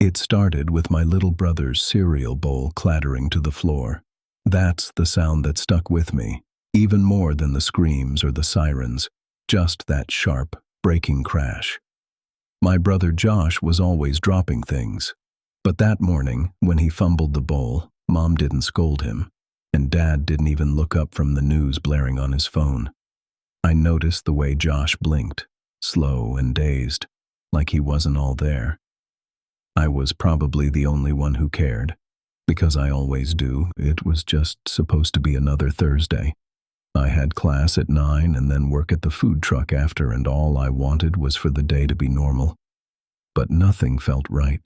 It started with my little brother's cereal bowl clattering to the floor. That's the sound that stuck with me, even more than the screams or the sirens, just that sharp, breaking crash. My brother Josh was always dropping things, but that morning, when he fumbled the bowl, Mom didn't scold him, and Dad didn't even look up from the news blaring on his phone. I noticed the way Josh blinked, slow and dazed, like he wasn't all there. I was probably the only one who cared, because I always do. It was just supposed to be another Thursday. I had class at 9 and then work at the food truck after, and all I wanted was for the day to be normal. But nothing felt right.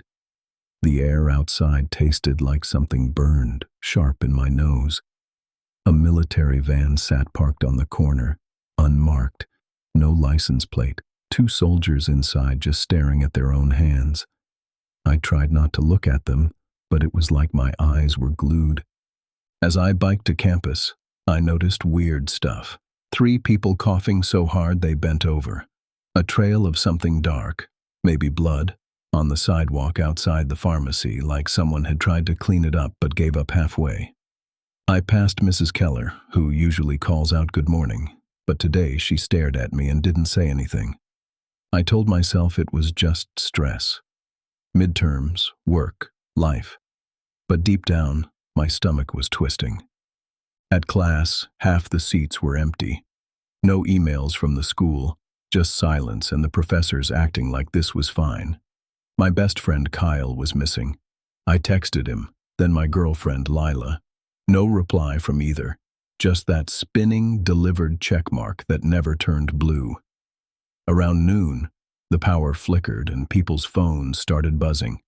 The air outside tasted like something burned, sharp in my nose. A military van sat parked on the corner, unmarked, no license plate, 2 soldiers inside just staring at their own hands. I tried not to look at them, but it was like my eyes were glued. As I biked to campus, I noticed weird stuff. 3 people coughing so hard they bent over. A trail of something dark, maybe blood, on the sidewalk outside the pharmacy, like someone had tried to clean it up but gave up halfway. I passed Mrs. Keller, who usually calls out good morning, but today she stared at me and didn't say anything. I told myself it was just stress. Midterms, work, life. But deep down, my stomach was twisting. At class, half the seats were empty. No emails from the school, just silence and the professors acting like this was fine. My best friend Kyle was missing. I texted him, then my girlfriend Lila. No reply from either, just that spinning, delivered checkmark that never turned blue. Around noon, the power flickered and people's phones started buzzing.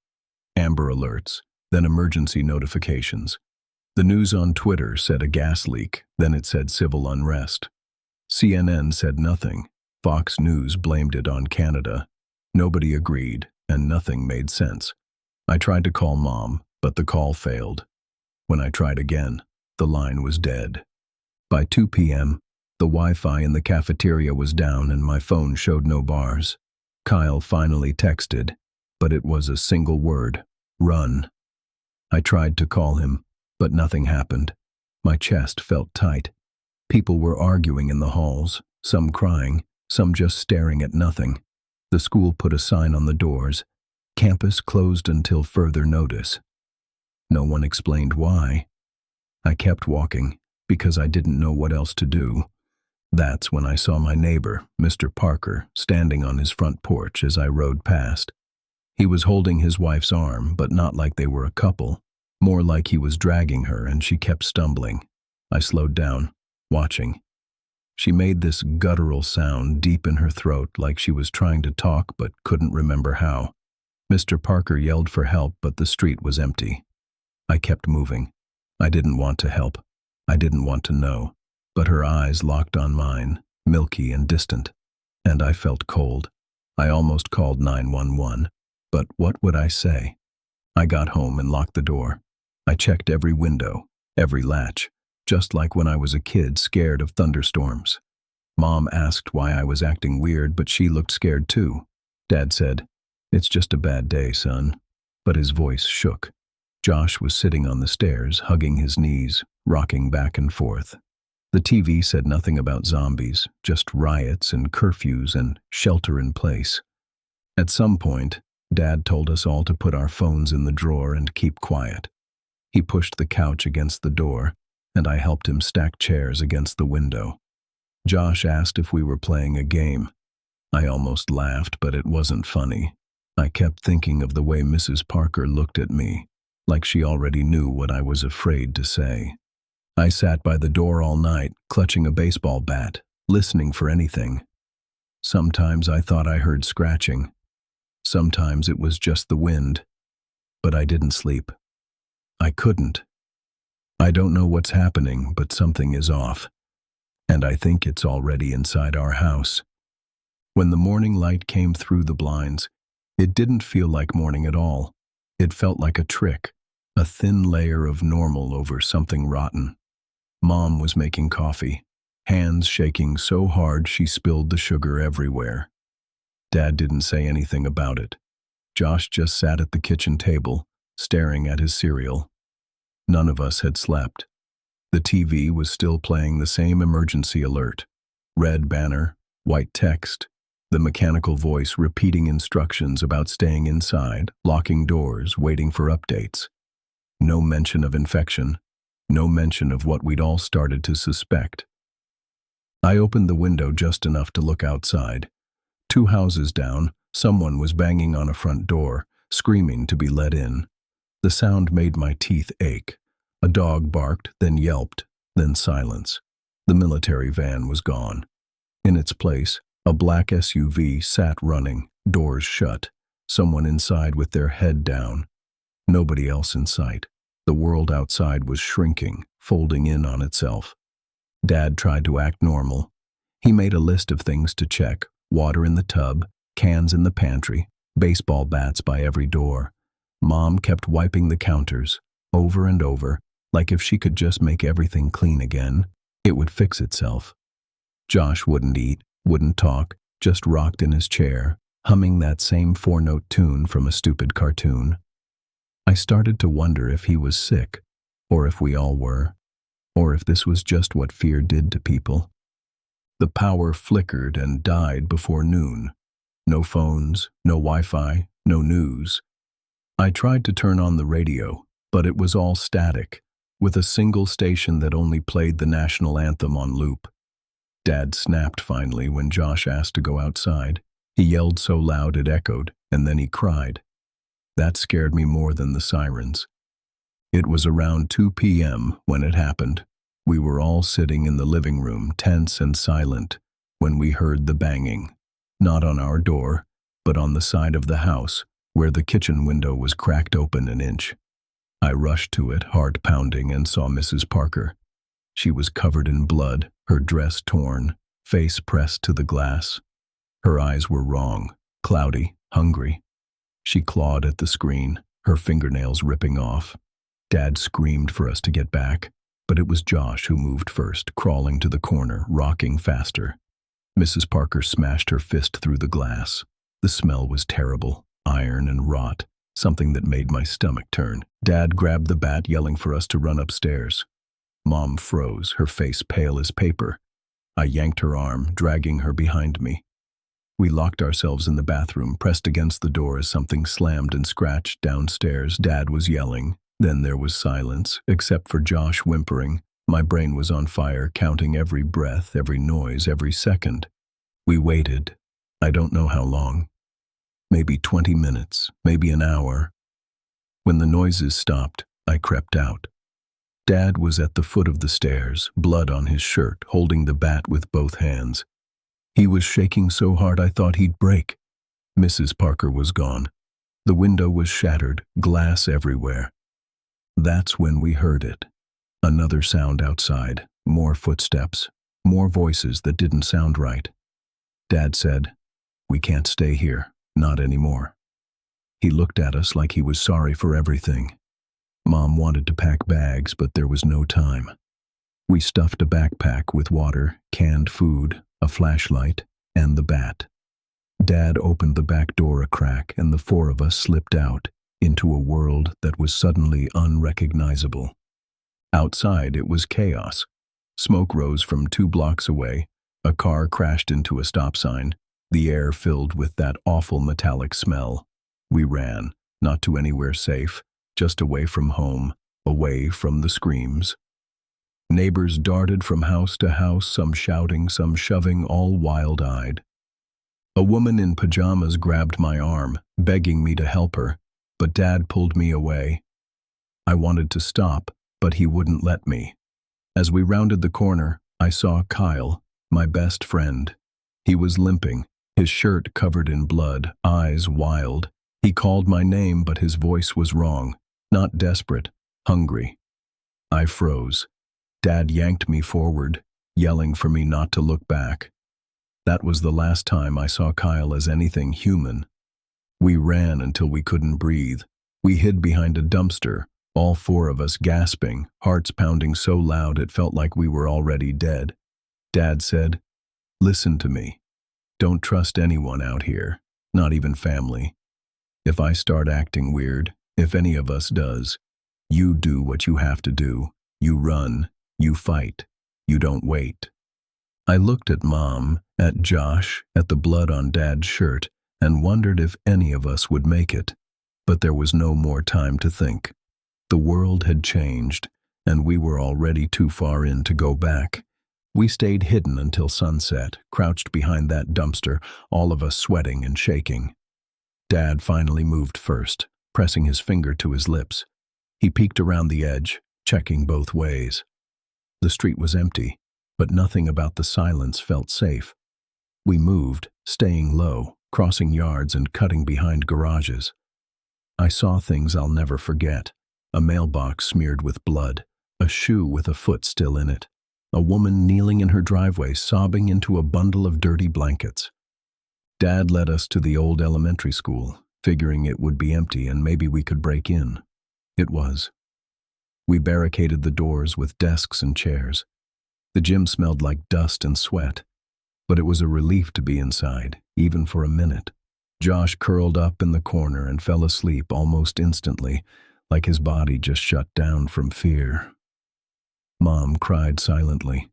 Amber alerts, then emergency notifications. The news on Twitter said a gas leak, then it said civil unrest. CNN said nothing. Fox News blamed it on Canada. Nobody agreed, and nothing made sense. I tried to call Mom, but the call failed. When I tried again, the line was dead. By 2 p.m., the Wi-Fi in the cafeteria was down and my phone showed no bars. Kyle finally texted, but it was a single word: run. I tried to call him, but nothing happened. My chest felt tight. People were arguing in the halls, some crying, some just staring at nothing. The school put a sign on the doors: campus closed until further notice. No one explained why. I kept walking, because I didn't know what else to do. That's when I saw my neighbor, Mr. Parker, standing on his front porch as I rode past. He was holding his wife's arm, but not like they were a couple, more like he was dragging her and she kept stumbling. I slowed down, watching. She made this guttural sound deep in her throat, like she was trying to talk but couldn't remember how. Mr. Parker yelled for help, but the street was empty. I kept moving. I didn't want to help. I didn't want to know. But her eyes locked on mine, milky and distant, and I felt cold. I almost called 911, but what would I say? I got home and locked the door. I checked every window, every latch, just like when I was a kid scared of thunderstorms. Mom asked why I was acting weird, but she looked scared too. Dad said, "It's just a bad day, son," but his voice shook. Josh was sitting on the stairs, hugging his knees, rocking back and forth. The TV said nothing about zombies, just riots and curfews and shelter in place. At some point, Dad told us all to put our phones in the drawer and keep quiet. He pushed the couch against the door, and I helped him stack chairs against the window. Josh asked if we were playing a game. I almost laughed, but it wasn't funny. I kept thinking of the way Mrs. Parker looked at me, like she already knew what I was afraid to say. I sat by the door all night, clutching a baseball bat, listening for anything. Sometimes I thought I heard scratching. Sometimes it was just the wind. But I didn't sleep. I couldn't. I don't know what's happening, but something is off. And I think it's already inside our house. When the morning light came through the blinds, it didn't feel like morning at all. It felt like a trick, a thin layer of normal over something rotten. Mom was making coffee, hands shaking so hard she spilled the sugar everywhere. Dad didn't say anything about it. Josh just sat at the kitchen table, staring at his cereal. None of us had slept. The TV was still playing the same emergency alert. Red banner, white text, the mechanical voice repeating instructions about staying inside, locking doors, waiting for updates. No mention of infection, no mention of what we'd all started to suspect. I opened the window just enough to look outside. 2 houses down, someone was banging on a front door, screaming to be let in. The sound made my teeth ache. A dog barked, then yelped, then silence. The military van was gone. In its place, a black SUV sat running, doors shut, someone inside with their head down. Nobody else in sight. The world outside was shrinking, folding in on itself. Dad tried to act normal. He made a list of things to check: water in the tub, cans in the pantry, baseball bats by every door. Mom kept wiping the counters, over and over, like if she could just make everything clean again, it would fix itself. Josh wouldn't eat, wouldn't talk, just rocked in his chair, humming that same 4-note tune from a stupid cartoon. I started to wonder if he was sick, or if we all were, or if this was just what fear did to people. The power flickered and died before noon. No phones, no Wi-Fi, no news. I tried to turn on the radio, but it was all static, with a single station that only played the national anthem on loop. Dad snapped finally when Josh asked to go outside. He yelled so loud it echoed, and then he cried. That scared me more than the sirens. It was around 2 p.m. when it happened. We were all sitting in the living room, tense and silent, when we heard the banging. Not on our door, but on the side of the house, where the kitchen window was cracked open an inch. I rushed to it, heart pounding, and saw Mrs. Parker. She was covered in blood, her dress torn, face pressed to the glass. Her eyes were wrong, cloudy, hungry. She clawed at the screen, her fingernails ripping off. Dad screamed for us to get back, but it was Josh who moved first, crawling to the corner, rocking faster. Mrs. Parker smashed her fist through the glass. The smell was terrible, iron and rot, something that made my stomach turn. Dad grabbed the bat, yelling for us to run upstairs. Mom froze, her face pale as paper. I yanked her arm, dragging her behind me. We locked ourselves in the bathroom, pressed against the door as something slammed and scratched downstairs. Dad was yelling. Then there was silence, except for Josh whimpering. My brain was on fire, counting every breath, every noise, every second. We waited. I don't know how long. Maybe 20 minutes, maybe an hour. When the noises stopped, I crept out. Dad was at the foot of the stairs, blood on his shirt, holding the bat with both hands. He was shaking so hard I thought he'd break. Mrs. Parker was gone. The window was shattered, glass everywhere. That's when we heard it. Another sound outside, more footsteps, more voices that didn't sound right. Dad said, "We can't stay here, not anymore." He looked at us like he was sorry for everything. Mom wanted to pack bags, but there was no time. We stuffed a backpack with water, canned food, a flashlight, and the bat. Dad opened the back door a crack, and the 4 of us slipped out into a world that was suddenly unrecognizable. Outside, it was chaos. Smoke rose from 2 blocks away. A car crashed into a stop sign, the air filled with that awful metallic smell. We ran, not to anywhere safe, just away from home, away from the screams. Neighbors darted from house to house, some shouting, some shoving, all wild-eyed. A woman in pajamas grabbed my arm, begging me to help her, but Dad pulled me away. I wanted to stop, but he wouldn't let me. As we rounded the corner, I saw Kyle, my best friend. He was limping, his shirt covered in blood, eyes wild. He called my name, but his voice was wrong, not desperate, hungry. I froze. Dad yanked me forward, yelling for me not to look back. That was the last time I saw Kyle as anything human. We ran until we couldn't breathe. We hid behind a dumpster, all 4 of us gasping, hearts pounding so loud it felt like we were already dead. Dad said, "Listen to me. Don't trust anyone out here, not even family. If I start acting weird, if any of us does, you do what you have to do. You run, you fight, you don't wait. I looked at Mom, at Josh, at the blood on Dad's shirt, and wondered if any of us would make it. But there was no more time to think. The world had changed, and we were already too far in to go back. We stayed hidden until sunset, crouched behind that dumpster, all of us sweating and shaking. Dad finally moved first, pressing his finger to his lips. He peeked around the edge, checking both ways. The street was empty, but nothing about the silence felt safe. We moved, staying low, crossing yards and cutting behind garages. I saw things I'll never forget. A mailbox smeared with blood, a shoe with a foot still in it, a woman kneeling in her driveway sobbing into a bundle of dirty blankets. Dad led us to the old elementary school, figuring it would be empty and maybe we could break in. It was. We barricaded the doors with desks and chairs. The gym smelled like dust and sweat, but it was a relief to be inside, even for a minute. Josh curled up in the corner and fell asleep almost instantly, like his body just shut down from fear. Mom cried silently.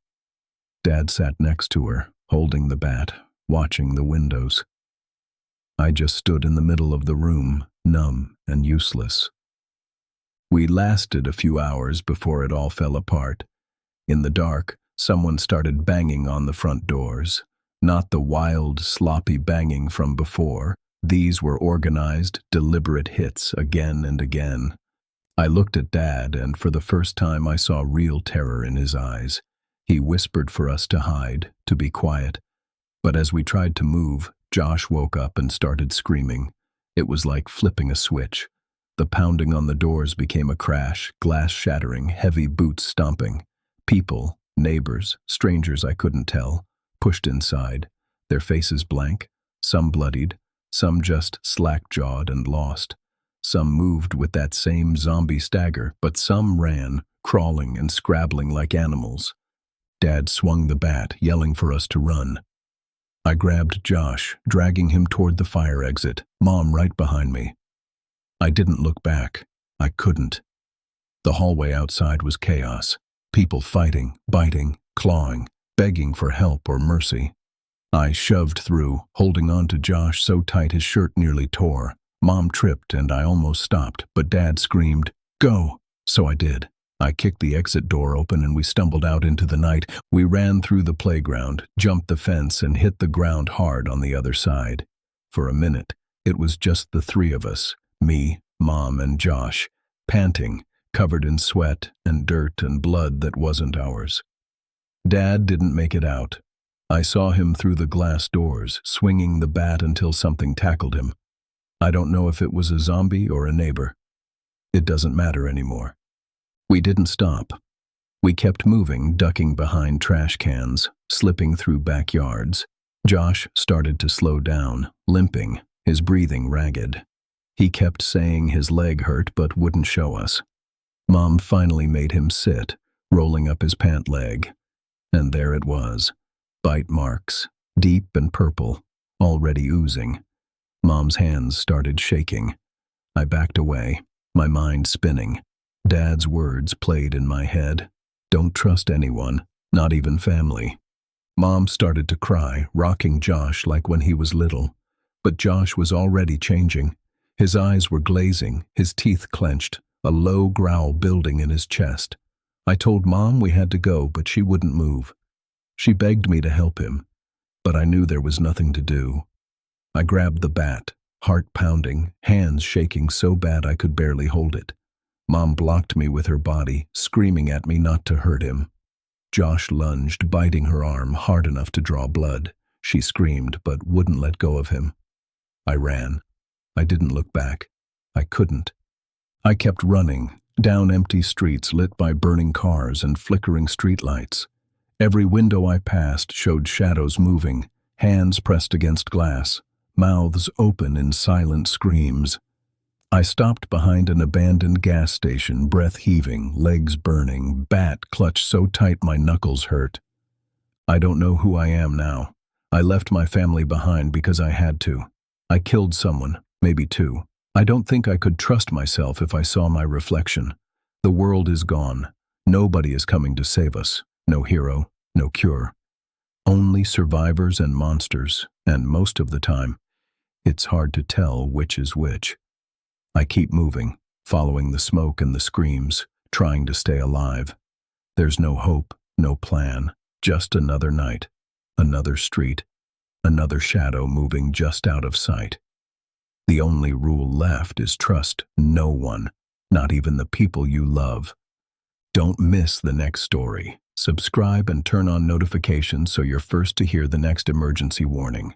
Dad sat next to her, holding the bat, watching the windows. I just stood in the middle of the room, numb and useless. We lasted a few hours before it all fell apart. In the dark, someone started banging on the front doors. Not the wild, sloppy banging from before. These were organized, deliberate hits again and again. I looked at Dad, and for the first time I saw real terror in his eyes. He whispered for us to hide, to be quiet. But as we tried to move, Josh woke up and started screaming. It was like flipping a switch. The pounding on the doors became a crash, glass shattering, heavy boots stomping. People, neighbors, strangers I couldn't tell, pushed inside, their faces blank, some bloodied, some just slack-jawed and lost. Some moved with that same zombie stagger, but some ran, crawling and scrabbling like animals. Dad swung the bat, yelling for us to run. I grabbed Josh, dragging him toward the fire exit, Mom right behind me. I didn't look back. I couldn't. The hallway outside was chaos. People fighting, biting, clawing, begging for help or mercy. I shoved through, holding on to Josh so tight his shirt nearly tore. Mom tripped and I almost stopped, but Dad screamed, "Go!" So I did. I kicked the exit door open and we stumbled out into the night. We ran through the playground, jumped the fence and hit the ground hard on the other side. For a minute, it was just the three of us, me, Mom, and Josh, panting, covered in sweat and dirt and blood that wasn't ours. Dad didn't make it out. I saw him through the glass doors, swinging the bat until something tackled him. I don't know if it was a zombie or a neighbor. It doesn't matter anymore. We didn't stop. We kept moving, ducking behind trash cans, slipping through backyards. Josh started to slow down, limping, his breathing ragged. He kept saying his leg hurt but wouldn't show us. Mom finally made him sit, rolling up his pant leg. And there it was. Bite marks, deep and purple, already oozing. Mom's hands started shaking. I backed away, my mind spinning. Dad's words played in my head. Don't trust anyone, not even family. Mom started to cry, rocking Josh like when he was little. But Josh was already changing. His eyes were glazing, his teeth clenched, a low growl building in his chest. I told Mom we had to go, but she wouldn't move. She begged me to help him, but I knew there was nothing to do. I grabbed the bat, heart pounding, hands shaking so bad I could barely hold it. Mom blocked me with her body, screaming at me not to hurt him. Josh lunged, biting her arm hard enough to draw blood. She screamed, but wouldn't let go of him. I ran. I didn't look back. I couldn't. I kept running, down empty streets lit by burning cars and flickering streetlights. Every window I passed showed shadows moving, hands pressed against glass, mouths open in silent screams. I stopped behind an abandoned gas station, breath heaving, legs burning, bat clutched so tight my knuckles hurt. I don't know who I am now. I left my family behind because I had to. I killed someone, maybe two. I don't think I could trust myself if I saw my reflection. The world is gone. Nobody is coming to save us. No hero, no cure. Only survivors and monsters, and most of the time, it's hard to tell which is which. I keep moving, following the smoke and the screams, trying to stay alive. There's no hope, no plan, just another night, another street, another shadow moving just out of sight. The only rule left is trust no one, not even the people you love. Don't miss the next story. Subscribe and turn on notifications so you're first to hear the next emergency warning.